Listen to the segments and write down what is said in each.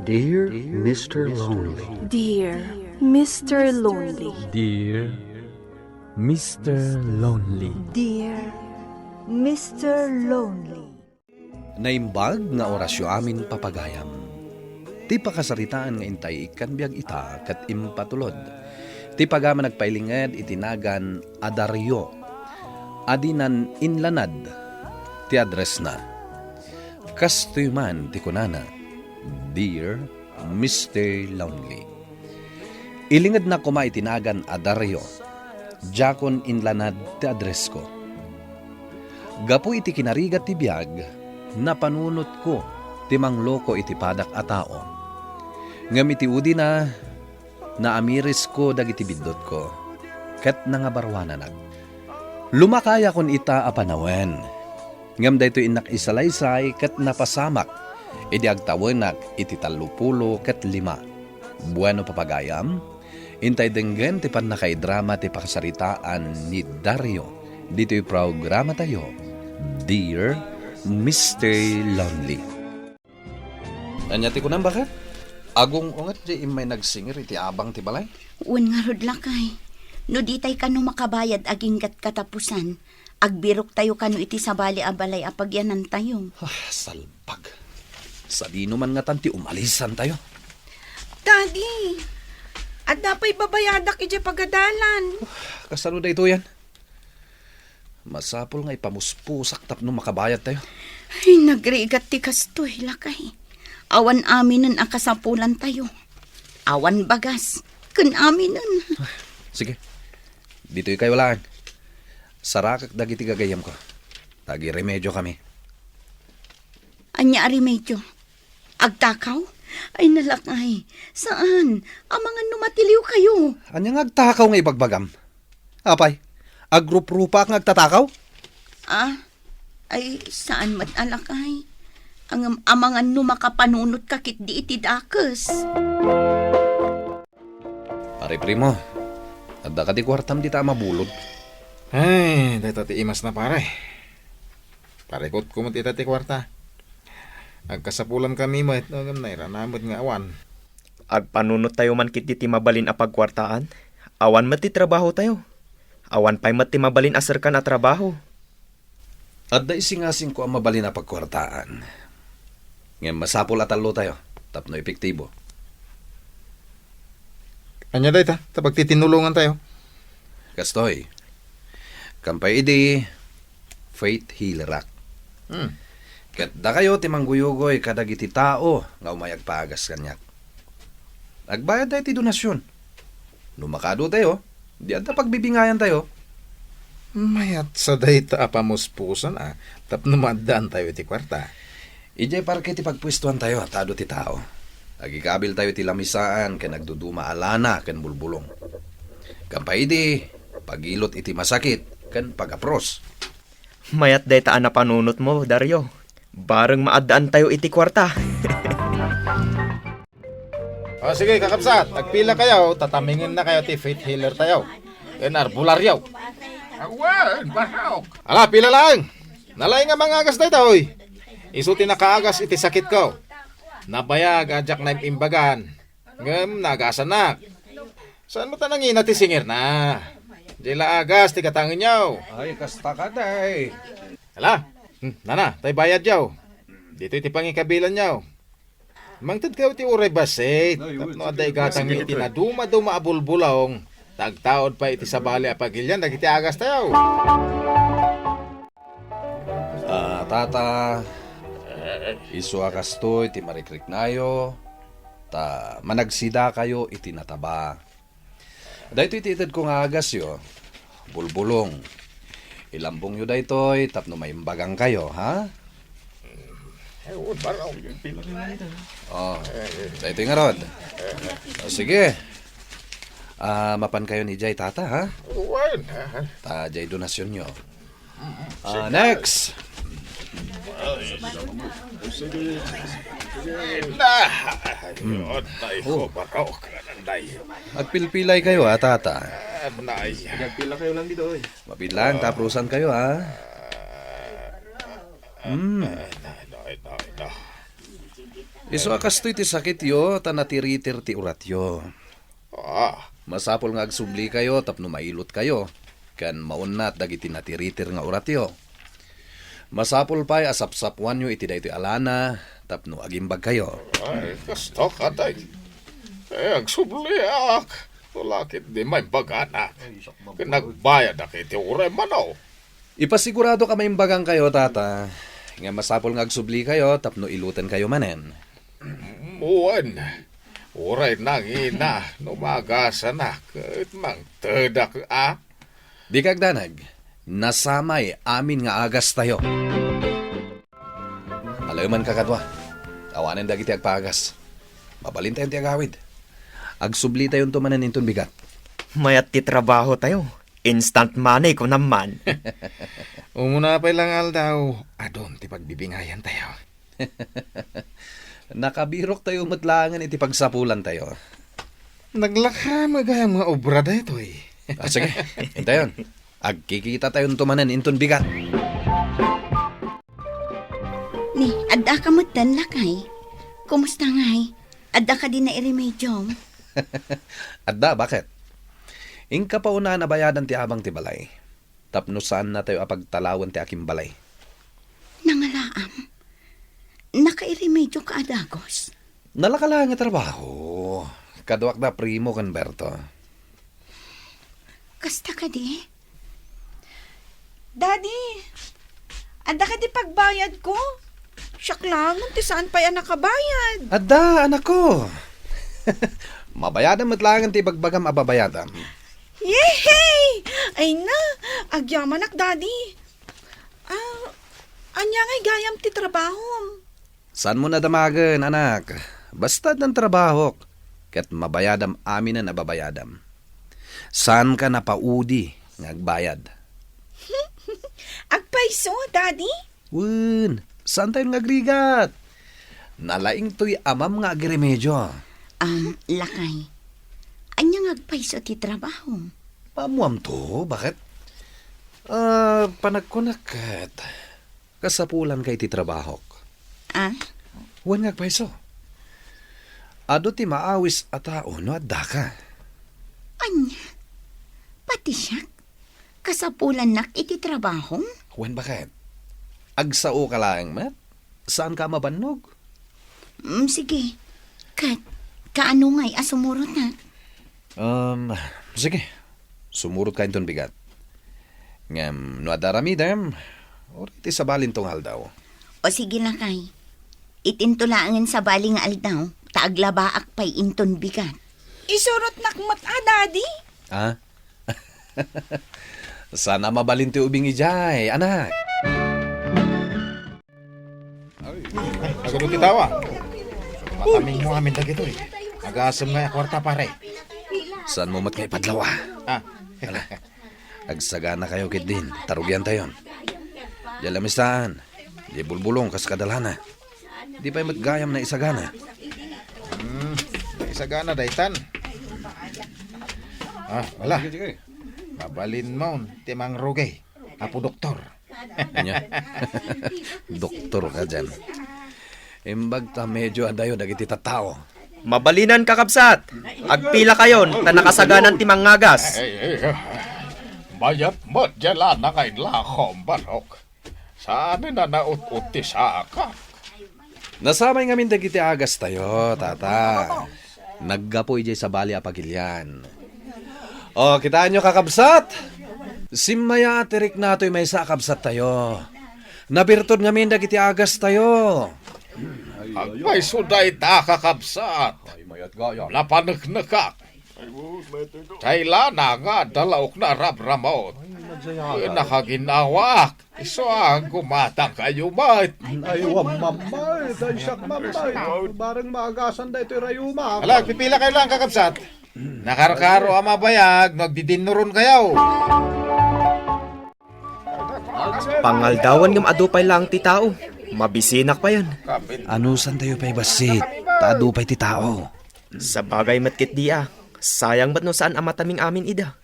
Dear Mr. Lonely. Dear Mr. Lonely. Dear Mr. Lonely. Dear Mr. Lonely. Naimbag nga orasyo amin papagayam. Ti pakasaritaan nga intay ikan biag ita kat impatulod. Ti pagama nagpailinged itinagan adaryo. Adinan inlanad. Ti address na. Kastoy man ti kunana. Dear Mr. Lonely. Ilingad na kuma itinagan adaryo. Jakon inlanad ti address ko. Gapu iti kinarigat ti biag, napanunot ko ti mangloko iti padak a tao. Ngam iti udi na amiris ko dagiti biddot ko, ket nangabarwananag. Lumakaya kon ita a panawen. Ngam dayto inak isalaysay ket napasamak, idi agtawenak iti 30 ket 5. Bueno papagayam, intay denggen ti pannakaidrama ti pakasaritaan ni Dario. Dito'y programa tayo, Dear Mr. Lonely. Anyati ko nang baka? Agong ungat di imay nagsingir iti abang ti balay? Un nga rod lakay. No di tay kano makabayad aging kat katapusan. Agbirok tayo kano iti sabali a balay apagyanan tayo. Salpag. Sabino man nga tanti umalisan tayo. Daddy, at napay babayadak iti pagadalan. Kasano da ito yan? Masapol nga ipamuspusak tapno makabayad tayo. Ay, nagrigat ti kastoy lakay. Awan aminon ang kasapulan tayo. Awan bagas. Kun aminon. Sige. Dito'y kayo lang. Sarakak dagiti gagayam ko. Tagi remedyo kami. Anya arimedyo. Agtakaw? Ay nalakay. Saan? Ang mga numatiliw kayo. Anyang agtakaw nga ibagbagam? Apay, agrup-rupa kang agtatakaw? Ay saan mat alakay? Ang amangan no makapanunot kakit di iti dakes. Pare primo, adda ka di kwartam di ta mabulod. Ay, dito ti imas na pare. Parekot kumot ita ti kwarta. Agkasapulan kami mo ito na iranamod nga awan. Agpanunot tayo man kit ti mabalin a pagkwartaan. Awan mati trabaho tayo. Awan pa'y mati mabalin asarkan a trabaho. Adda isingasing ko ang mabalin na pagkwartaan. Ngayon masapol atalo tayo, tapno epektibo. Anya da ita, tapag titinulungan tayo. Kastoy, kampay idi, faith healerak. Ket da kayo timangguyugoy kadag iti tao nga umayag paagas kanyak. Agbayad tayo ti donasyon. Lumakado tayo, di adda pagbibingayan tayo. Mayat sa dayta apamuspusan tapno maddaan tayo ti kwarta. Ijay parke ti pagpwestuhan tayo, tado ti tao. Agikabil tayo ti lamisaan, ken nagduduma alana, ken bulbulong. Kampay di, pagilot iti masakit, ken pagapros. Mayat dayta na panunot mo, Dario. Bareng maadaan tayo iti kwarta. O sige, kakabsat, agpila kayo, tatamingin na kayo ti faith healer tayo. Enar bularyaw. Awan, barok. Ala, pila lang. Nalay nga mga agas dayta, oy. Isuti na kaagas iti sakit ko. Nabayag ajak na imbagan. Ngem nagasan na. Saan mo tanangin ti singir na? Dila agas ti katangin yaw. Ay, kasta ka day. Hala, nana, tay bayad yaw. Dito iti pangikabilan yaw. Mangtad kayo ti uray basit. Tapno aday gatang iti na duma-duma abulbulong. Tagtaod pa iti sabali apagilyan, dagiti agas tayo. Tata, isu akasto iti marikrik nayo, ta managsida kayo iti nataba. Dahito iti itid ko nga agas yo, bulbulong. Ilambong yo daytoy, tapno maimbagang kayo, ha? Dahito nga rod. Sige. Mapan kayo ni Jay tata, ha? Ta Jay donasyon nyo. Next. Agpilpilay kayo, ha, tata? Agpila kayo lang dito, oy. Mapilang, taprusan kayo, ha? Iso akas to'y ti sakit yo, tanatiritir ti urat yo. Ah, Masapol nga agsubli kayo, tapno mailot kayo. Kan maunat dagiti natiritir nga urat yo. Masapol pa'y asapsapuan yo iti daytoy alana, tapno agimbag kayo. ay, kasto ka tay. Eh, agsubliak. Tulakit di may bagana. Nagbayad na kiti uray manaw. Ipasigurado ka maimbagang kayo, tata. Nga masapol nga agsubli kayo, tapno ilutan kayo manen. Muwan. Uray nangina. Numagasa na. Kahit mang tedak Di kagdanag, nasamay amin nga agas tayo. Alayaman kakadwa, awanan dagiti agpagas. Mabalin tayong ti agawid. Agsubli tayong tumanan inton bigat. Mayat ti trabaho tayo. Instant money ko naman. Umuna pa lang aldaw. Adon ti pagbibingayan tayo. Nakabirok tayo matlangan iti pagsapulan tayo. Naglaka magayang mga obra da ito eh. Sige, hintayon. Agkikita tayong tumanan inton bigat. Ni, adda ka mutan lakay. Kumusta ngay? Adda ka din na iremedyo. Adda, bakit? Ingka pa una na bayadan ti abang ti balay. Tapno saan na tayo apagtalawan ti aking balay. Nangalaam. Nakairemedyo ka adagos. Nalakalang nga trabaho. Kaduak na primo kan Berto. Kasta ka di? Daddy, anda ka di pagbayad ko? Siyak lang, ti saan pa yan nakabayad? Adda, anak ko. Mabayadan matlangan ti bagbagam ababayadan. Yehey! Ay na, agyamanak, Daddy. Anya ngay gayam ti trabaho. Saan mo na damagan, anak? Basta ng trabaho. Kat mabayadam amin na nababayadam. Saan ka napaudi ngagbayad? Agpaiso, Daddy? Wun, saan tayo ngagrigat? Nalaing to'y amam nga agiremedyo. Lakay. Anya ngagpaiso ti trabaho. Pamuam to, bakit? Panagkunakat. Kasapulan kay ti trabaho. Huwag ngagpaiso. Ado ti maawis at tao no adda ka. Anya? Pati siya? Kasapulan nak iti trabaho? Huwag bakit? Agsao ka lang, mat? Saan ka mabannog? Sige. Kaano nga'y asumurot na? Sige. Sumurot ka inton bigat. Ngam, no adaramidem, or iti sabalin tong haldaw. O sige lakay. Itintulangan sa baling nga aldaw, taaglabaak pa'y inton bigat. Isurot nakmat, Daddy? Ha? Sana mabalin ti ubing ijay, anak. Agad ti tawa. Mataming mo amin dagito eh. Nag-aasam nga kwarta pare. Saan mo mat kay padlawa? Hala. Agsagana kayo kit din. Tarugyan tayon. Jalamistaan. Di bulbulong kas kadalhana. Di pa'y matgayam na isagana. Isagana daytan. Wala. Mabalin mo, timang rugay. Apo doktor. Anya? Doktor ka dyan. Imbag ta medyo adayo dagiti tatao. Mabalinan kakabsat. Agpila kayon, ta nakasaganan ti mangagas. Bayat mo dyan na kay lakom barok. Saan na naut-uti sa akak? Nasamay ngamin dagiti agas tayo, tata. Naggapoy jay sa bali apagilyan. O, kitaan nyo kakabsat. Simaya atirik nato'y may sakabsat tayo. Nabirtod ngamin dagiti agas tayo. Agpay suday ta kakabsat. Lapanagnagak. Kayla na nga dalaok na rabramot. Nakaginawak. Iso ang gumatang kayo mat. Ay, mamay. Dahil siyak mamay. Barang maagasan da ito'y rayuma. Alag, pipila kayo lang kakabsat. Nakarkaro ang mabayag, nagdidinuron kayo. Pangaldawan ngam adupay lang ti tao. Mabisinak pa yan. Anusan tayo pa'y basit? Taado pa'y ti tao. Sa bagay matkit dia. Sayang ba't no saan amataming amin ida?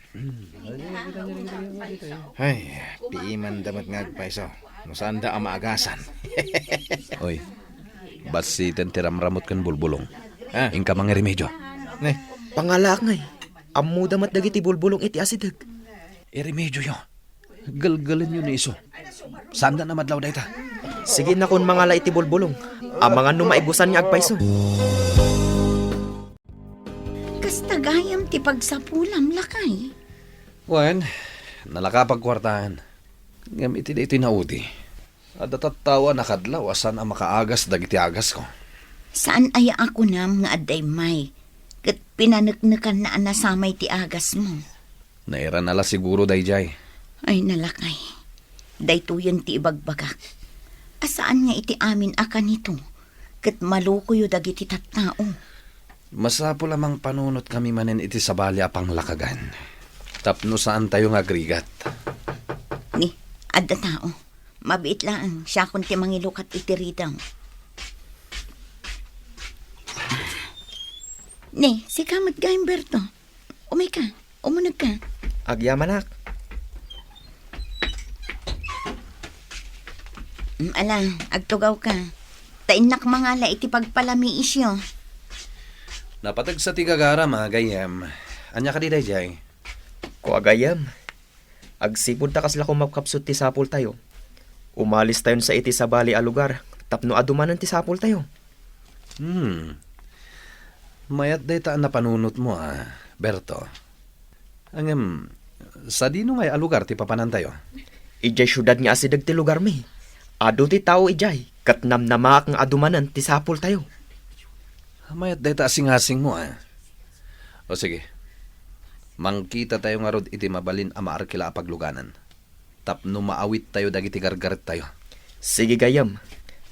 Ay, piiman damat ngagpaiso. No saan da ang maagasan. Oy, Basi tiramramot kan bulbulong. Ah. Ingka mga remedyo. Ne, Pangalak ngay. Ammo damat dagiti bulbulong iti asidag. Remedyo yo. Galgalin yun iso. Saan na madlaw dayta? Sige na kun mangala iti bulbulong. Ang mga numaigusan niya agpaiso. Kastagayam ti pagsapulam lakay. Wen, nalakapagkwartahan. Ngam iti iti nauti. Adatat tawa nakadlaw asan ang makaagas dagiti agas ko. Saan aya ako nam nga aday may? Kat pinanagnakan na anasamay ti agas mo. Naira nala siguro dayjay. Ay nalakay. Daytoyan ti ibagbagak. Asaan nga iti amin akan ito? Kat malukoyo dagiti tattao. Masapo lamang panunot kami manen iti sabali apang lakagan. Tapno saan tayo nga agrigat. Ni, adda tao. Mabiit lang siya kung ti mangilukat iti ridang. Ni, si kamat ga Humberto. Umay ka, umunag ka. Agyamanak. Ala, agtugaw ka. Tainak mangala iti pagpalami isyo. Napatag sa tigagara mga gayam. Anya ka di dayjay? Kuagayam. Agsipod ta kasla kumapkapsot ti sapul tayo. Umalis tayo sa iti sabali a lugar. Tapno adumanan ti sapul tayo. Mayat dayta ang napanunot mo Berto. Angem, sa dino ngay a lugar ti papanan tayo? Ijay syudad nga asidag ti lugar mi. Ado ti tao ijay. Kat namnamak nga adumanan ti sapul tayo. Mayat dayta asing-asing mo O sige. Mangkita tayo nga rod iti mabalin a maarkila a pagluganan. Tapno maawit tayo dagiti gargaret tayo. Sige gayam.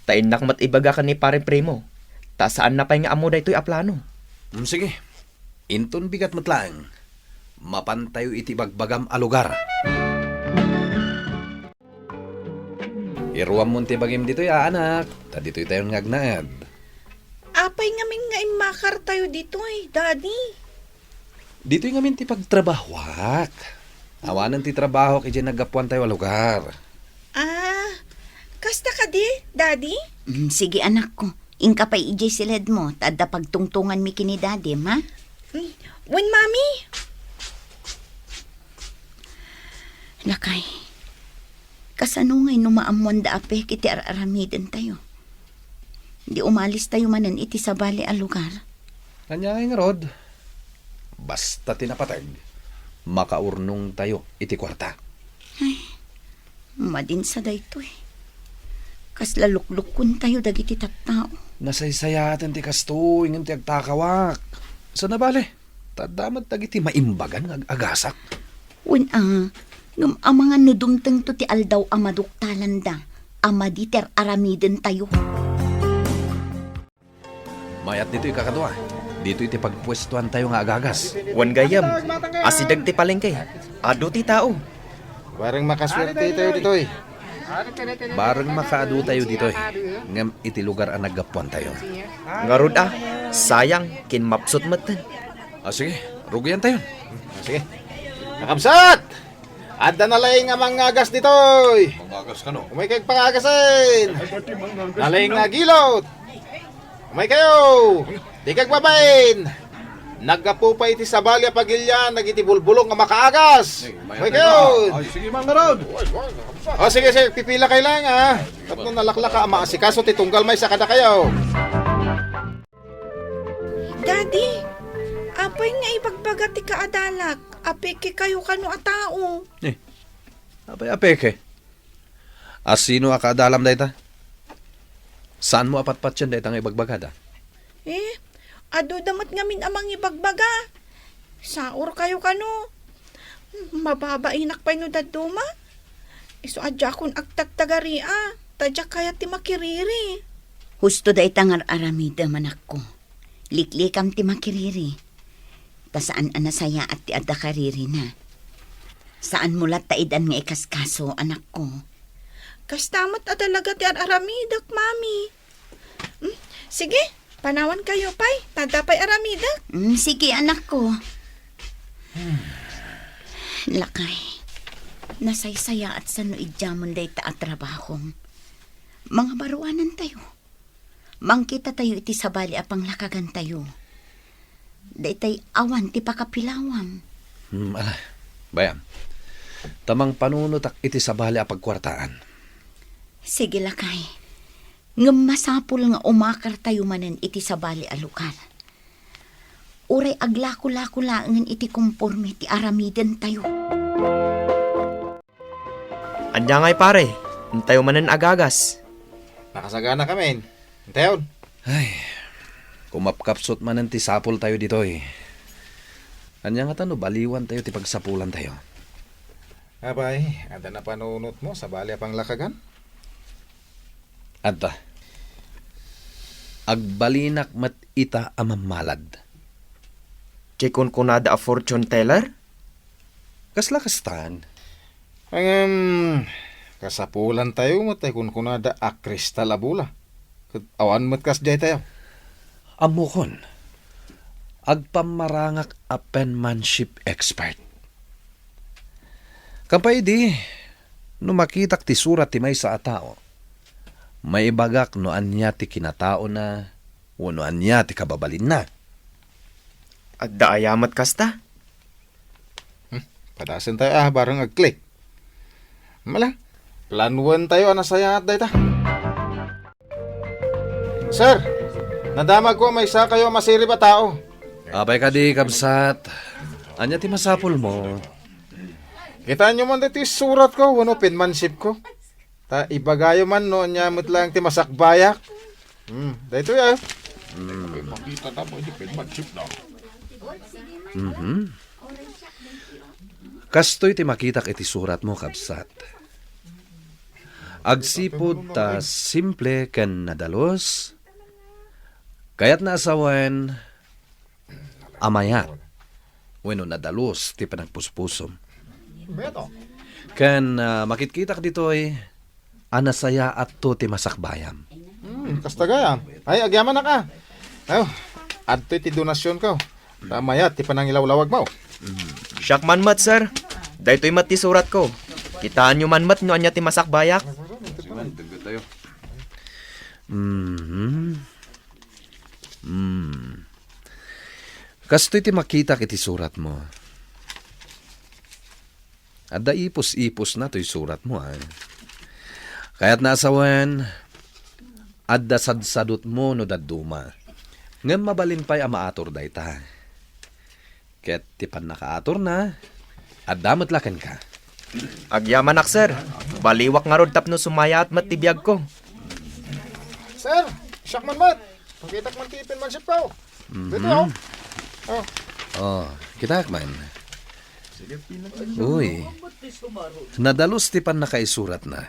Tainak mat ibaga ka ni pare primo. Ta saan na pay nga amo daytoy a plano? Sige. Inton bigat matlaang. Mapantayo iti bagbagam a lugar. Iruam mo ti bagim dito'y anak. Ta dito'y tayo ngagnaad. Apay ngamin nga imakar tayo dito Daddy. Dito'y ngamin ti pagtrabahwak. Awanan ti trabaho kaya nagapuan tayo a lugar. Kasta ka di, Daddy? Sige anak ko. Ingka pa'y ijay silid mo. Tada pagtungtungan mi kini Daddy, ma? When, Mami? Lakay. Kasano ngay numaamuan da ape kiti aramiden tayo. Di umalis tayo manan iti sabali a lugar. Kanya nga rod. Basta tinapatag. Makaurnong tayo iti kwarta. Madin sa daytoy. Kasla luklukon tayo dagiti tattao. Nasaysayatan ti kasto, ingan ti agtakawak. Sa nabali, tadamat dagiti maimbagan ng agasak. Wen ngam ang mga nudumteng to ti aldaw amaduktalan da. Amaditer aramiden tayo. Mayat dito'y kakadwa. Dito'y ti pagpwestuhan tayo nga agagas. Wan gayam. Asidag ti palengke. Ado ti tao. bareng makaswerte tayo ditoy. Bareng makaadu tayo dito'y. Ngam iti lugar ang naggapuan tayo. Ngarud sayang kinmapsot matan. Sige, rugian tayo. Sige. Nakamsat! Adda na lang nga mangagas ditoy. Mangagas ka no? Umay kayong pangagasin. Nalay nga gilot. Umay kayo. Di kag babain. Naggapo pa iti sabali a pagilya, nagiti bulbulong nga makaagas. Umay kayo. Sige mga rod. Sige, pipila kayo lang Tapno nalaklaka ang maasikaso ti tunggal may sakada kayo. Daddy, apay nga ibagbaga ti kaadalak. Apeke kayo kano a tao. Apay apeke. Asino akadalam dayta? Saan mo apatpat yan dayta nga ibagbagada? Ado damat ngamin amang ibagbaga. Saor kayo kano. Mababainak pa no daduma. Iso adya kun agtagtagari tadya kaya ti makiriri. Husto dayta nga aramida manak ko. Liklikam ti makiriri. Ta saan anasaya at ti adda kariri na. Saan mula taidan nga ikaskaso, anak ko? Kastamat talaga ti aramidak, Mami. Sige, panawan kayo, Pay. Tadapay aramidak. Sige, anak ko. Lakay. Nasaysaya at sano idyamon day ta at trabahong. Mga baruanan tayo. Mangkita tayo iti sabali apang lakagan tayo. Daytay awan ti pakapilawam. Bayam. Tamang panunutak iti sabali a pagkwartaan. Sige lakay. Ngem masapul nga umakar tayo manen iti sabali a lugar. Uray aglako-lako laangan iti kumporme ti aramiden tayo. Anya ngay pare, tayo manen agagas. Nakasagana kami. Hintayon. Ay, kumapkapsot man ti sapul tayo dito eh. Anya nga tano, baliwan tayo ti pagsapulan tayo. Abay, ada na panunot mo sa bali apang lakagan? Adta, agbalinak mat ita amamalad. Chikon kunada a fortune teller? Kasla kastan. Kasapulan tayo matay kun kunada a kristal abula. Awan mat kas jay tayo. Amukon, agpamarangak a penmanship expert. Kapay di, no makitak ti surat ti may sa atao, may ibagak no anya ti kinatao na, o no anya ti kababalin na. At daayamat kasta? Padasin tayo bareng ag-click. Mala, planuan tayo anasaya at dayta. Sir, nadamag ko may isa kayo masiri ba tao? Abay ka di, kabsat. Anya ti masapul mo. Kita nyo man dito yung surat ko, ano, penmanship ko. Ta ibagayo man no, nyamot lang ti masakbayak. Dito ya. Makita na mo, hindi penmanship na. Kastoy ti makitak iti surat mo, kabsat. Agsipod ta simple ken nadalos, kayat naasawan, amayat, weno nadalos ti panagpuspusom. Beto. Ken makitkitak ditoy, anasaya at to ti masakbayam. Kastagaya. Ay, agyaman na ka. Ayo, adto ti donasyon ko. Tamaya, ti panangilawlawag mo. Siyak man mat, sir. Dahito mat ti surat ko. Kitaan nyo man mat no anya ti masakbayak. Kastoy ti makita iti surat mo. Adda ipos-ipos na to'y surat mo ay. Kaya't naasawan, adda sadsadot mo no daduma. Ngam mabalin pa'y amaator day ta. Kaya't tipan nakaator na, adda matlakan ka. Agyaman ak, sir. Baliwak nga rod tapno sumaya at matibiyag ko. Sir, siyak man mat. Pakitak man ti penmanship ko. Dito ako. Oh, kita man. Uy, nadalos ti pan nakaisurat na.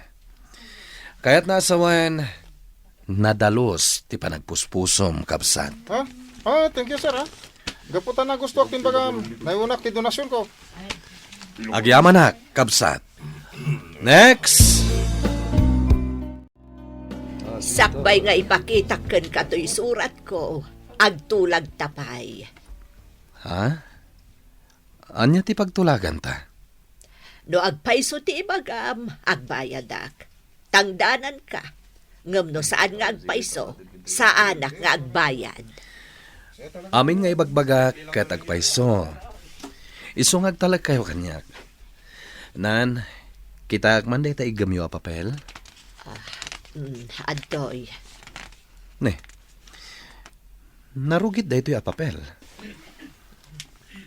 Kaya't naasawan, nadalos ti panagpuspusom, kabsat. Ha? Thank you, sir, ha? Gaputan na gusto ak timbaga nayunak ti donasyon ko. Agyaman na, kabsat. Next! Sakbay nga ipakitaken kato'y surat ko, agtulag tapay. Ha? Anya ti pagtulagan ta? No agpaiso ti ibagam, agbayadak. Tangdanan ka. Ngam no saan nga agpaiso, saan nga agbayad. Amin nga ibagbaga kat agpaiso. Isungag talag kayo kanyak. Nan, kita man day ta igamyo a papel? Adoy. Ne, narugit day to'y a papel.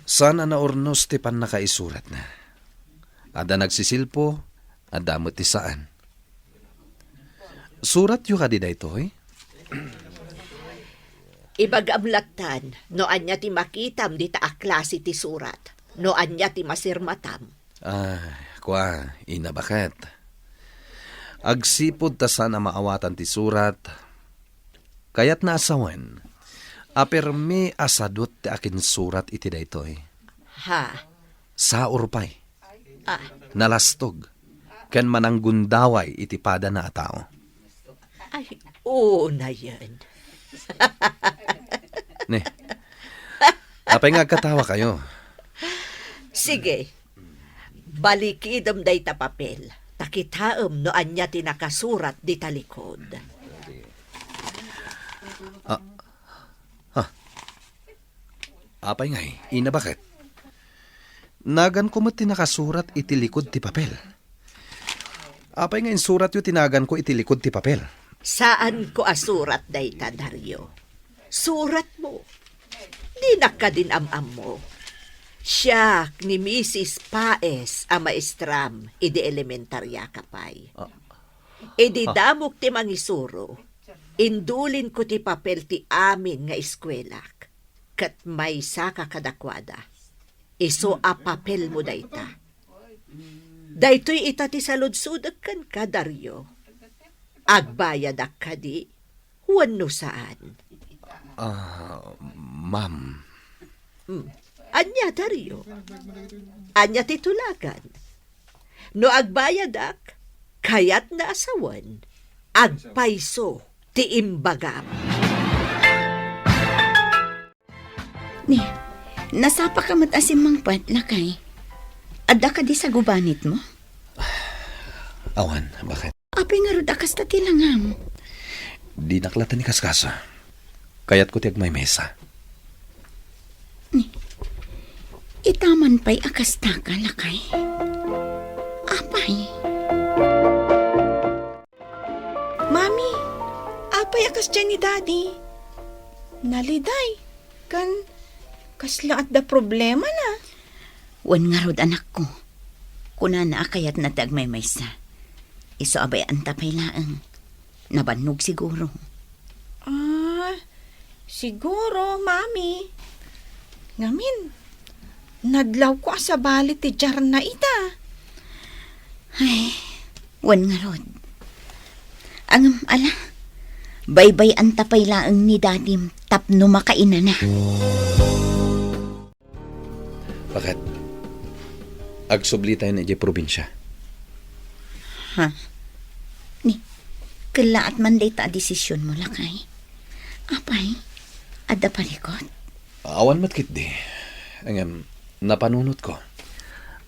Sana na ornos ti pan nakaisurat na. Ada nagsisilpo, ada mo ti saan. Surat yu ka di day to'y? Ibagam latan, no anya ti makitam di ta aklasi ti surat, no anya ti masirmatam. Kwa, inabakat. Agsipod ta sana maawatan ti surat, kayat naasawan, apermi asadot ti akin surat iti daytoy. Ha? Sa urpay. Nalastog. Ken mananggundaway iti pada na atao. Ay, oo na yan. Ne, apay nga katawa kayo. Sige, balikidam day ta papel. Takitaam no anya ti nakasurat di talikod. Apay ngay, ina bakit? Nagan ko mo't tinakasurat iti likod ti papel. Apay nga surat yu tinagan ko iti likod ti papel. Saan ko asurat dayta, Dario? Surat mo. Di na ka din am mo. Siya ni Mrs. Paes a maestram idi elementarya kapay. Idi damok ti mangisuro. Indulin ko ti papel ti amin nga eskwelak. Kat may saka kadakwada. Iso a papel mo dayta. Daytoy itati saludsudag kan ka, Dario. Agbayadak ka di. Wano saan? Ma'am. Anya, Dario. Anya titulagan. No agbayadak, kayat na asawan. Agpaiso ti imbagam. Ni, nasapa ka matasim mang pat, lakay. Adda ka di sa gubanit mo? Awan, bakit? Apay nga rod akas ta tilangam. Di naklatan ni kaskasa. Kayat ko tiyag may mesa. Ni, itaman pa'y akas ta ka, lakay. Apay. Mami, apay akas dyan ni Daddy. Naliday, kan kasla at da problema na. Wan nga rod anak ko. Kuna na akayat na tag may maysa. Iso abay antapay laang. Nabanog siguro. Siguro, Mami. Ngamin, nadlaw ko sa balit ti jar na ita. Ay, wan nga rod. Ang ala, baybay antapay laang ni dadim tapno makaina na. Bakit? Agsubli tayo na di probinsya. Ha? Ni, kalaat man day ta desisyon mo, lakay. Apay, adda parikot. Awan matkit di. Ang napanunot ko.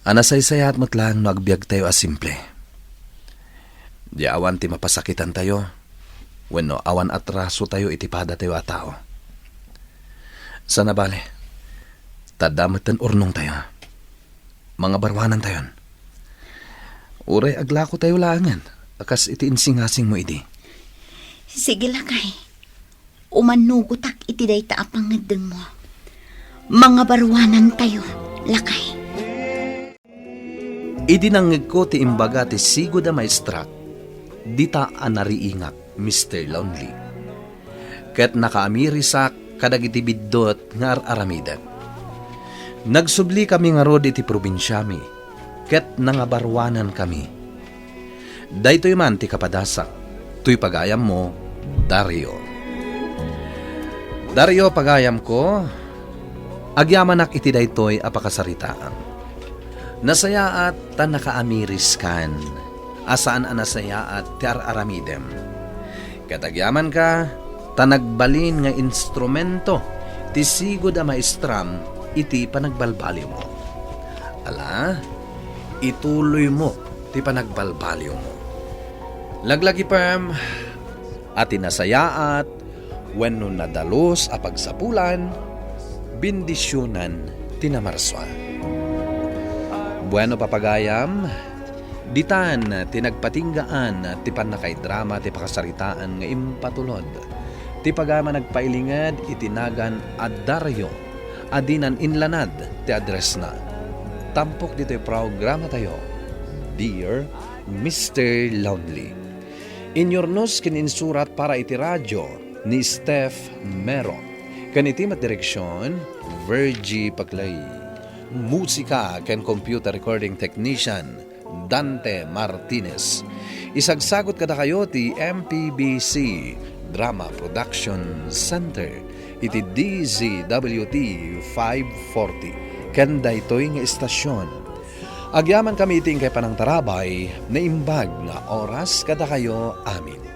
Anasaysayat mo't lang no agbyag tayo as simple. Di awan ti mapasakitan tayo. Wenno awan atraso tayo itipada tayo a tao. Sana bale, tadamatan urnong tayo. Mga barwanan tayon. Uray aglako tayo laangan. Akas iti insing-asing mo idi. Sige, lakay. Umanugutak iti day ta apangadeng mo. Mga barwanan tayo, lakay. Idinangig ko ti imbaga ti sigo da maestrat. Dita anariingak, Mr. Lonely. Ket nakaamirisak kadag iti biddot nga aramidan. Nagsubli kami nga rod iti probinsyami, ket nangabarwanan kami. Daytoy man ti kapadasak, tuy pagayam mo, Dario. Dario, pagayam ko, agyamanak iti daytoy apakasaritaan. Nasayaat ta nakaamiris kan, asaan anasayaat ti aramidem. Katagyaman ka, ta nagbalin nga instrumento, ti sigod a maestram, iti panagbalbaliw mo. Ala, ituloy mo ti panagbalbaliw mo. Laglagi pam, at inasayaat, wenno nadalos a pagsapulan, bindisyonan tinamarswa. Bueno papagayam, ditan tinagpatinggaan ti panakay drama ti pakasaritaan nga impatulod. Ti pagama nagpailingad itinagan a Dario, adinan inlanad ti address na. Tampok dito'y programa tayo, Dear Mr. Lonely. Inyornos kininsurat para iti radyo ni Steph Mero. Kaniti mat direksyon, Virgie Paclay. Musika ken computer recording technician, Dante Martinez. Isagsagot kada kayo ti MPBC Drama Production Center. Iti DZWT 540. Kanda ito'y nga istasyon. Agyaman kami iting kay panang tarabay na imbag nga oras kada kayo amin.